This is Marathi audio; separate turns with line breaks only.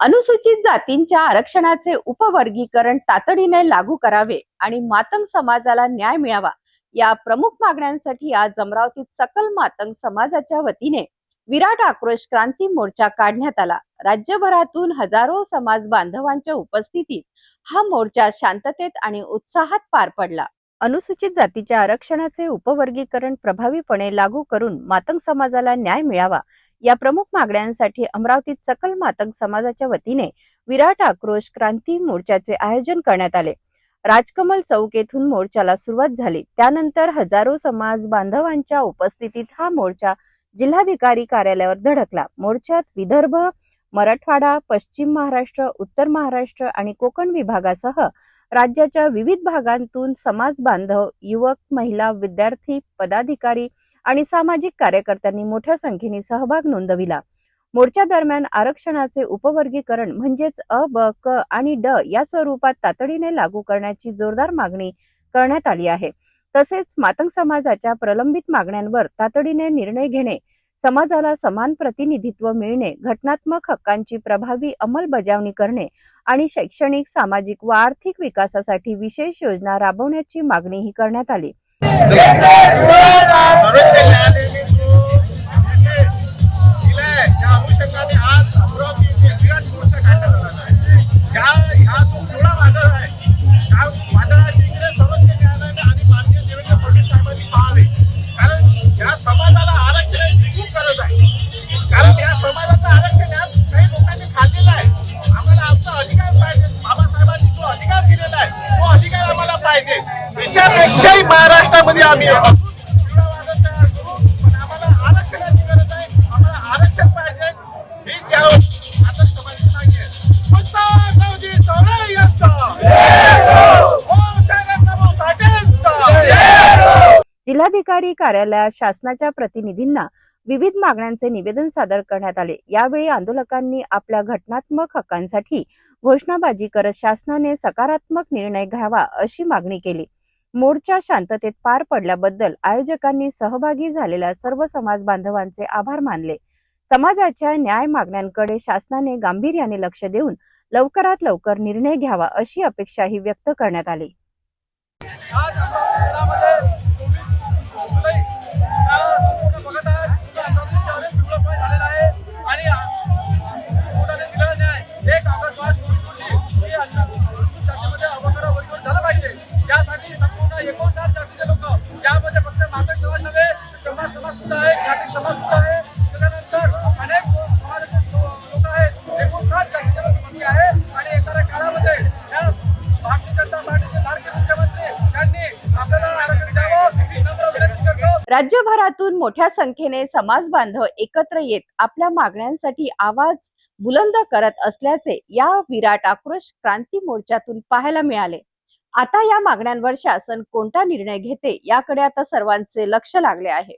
अनुसूचित जातींच्या आरक्षणाचे उपवर्गीकरण तातडीने लागू करावे आणि मातंग समाजाला न्याय मिळावा या प्रमुख मागण्यांसाठी आज अमरावतीत सकल मातंग समाजाच्या वतीने विराट आक्रोश क्रांती मोर्चा काढण्यात आला। राज्यभरातून हजारो समाज बांधवांच्या उपस्थितीत हा मोर्चा शांततेत आणि उत्साहात पार पडला। अनुसूचित जातीच्या आरक्षणाचे उपवर्गीकरण प्रभावीपणे लागू करून मातंग समाजाला न्याय मिळावा या प्रमुख मागण्यांसाठी अमरावतीत सकल मातंग समाजाच्या वतीने विराट आक्रोश क्रांती मोर्चाचे आयोजन करण्यात आले। राजकमल चौक येथून मोर्चाला सुरुवात झाली। त्यानंतर हजारो समाज बांधवांच्या उपस्थितीत हा मोर्चा जिल्हाधिकारी कार्यालयावर धडकला। मोर्चात विदर्भ, मराठवाडा, पश्चिम महाराष्ट्र, उत्तर महाराष्ट्र आणि कोकण विभागासह राज्याच्या विविध भागांतून समाज बांधव, युवक, महिला, विद्यार्थी, पदाधिकारी आणि सामाजिक कार्यकर्त्यांनी मोठ्या संख्येने सहभाग नोंदविला। मोर्चा दरम्यान आरक्षणाचे उपवर्गीकरण म्हणजेच अ, ब, क आणि ड या स्वरूपात तातडीने लागू करण्याची जोरदार मागणी करण्यात आली आहे। तसेच मातंग समाजाच्या प्रलंबित मागण्यांवर तातडीने निर्णय घेणे, समाजाला समान प्रतिनिधित्व मिळणे, घटनात्मक हक्कांची प्रभावी अंमलबजावणी करणे आणि शैक्षणिक, सामाजिक व आर्थिक विकासासाठी विशेष योजना राबवण्याची मागणीही करण्यात आली।
महाराष्ट्रामध्ये आम्ही आरक्षणाची गरज आहे, आम्हाला आरक्षण पाहिजे। हीच या आता समाजाची मागणी आहे। मुस्ताक नवजी सोनवणे यांचा
जिल्हाधिकारी कार्यालयात शासनाच्या प्रतिनिधींना विविध मागण्यांचे निवेदन सादर करण्यात आले। यावेळी आंदोलकांनी आपल्या घटनात्मक हक्कांसाठी घोषणाबाजी करत शासनाने सकारात्मक निर्णय घ्यावा अशी मागणी केली। मोर्चा शांततेत पार पडल्याबद्दल आयोजकांनी सहभागी झालेल्या सर्व समाज बांधवांचे आभार मानले। समाजाच्या न्याय मागण्यांकडे शासनाने गांभीर्याने लक्ष देऊन लवकरात लवकर निर्णय घ्यावा अशी अपेक्षाही व्यक्त करण्यात आली। राज्यभरातून मोठ्या संख्येने समाज बांधव एकत्र येत आपल्या मागण्यांसाठी आवाज बुलंद करत असल्याचे या विराट आक्रोश क्रांती मोर्चातून पाहायला मिळाले। आता या मागण्यांवर शासन कोणता निर्णय घेते याकडे आता सर्वांचे लक्ष लागले आहे।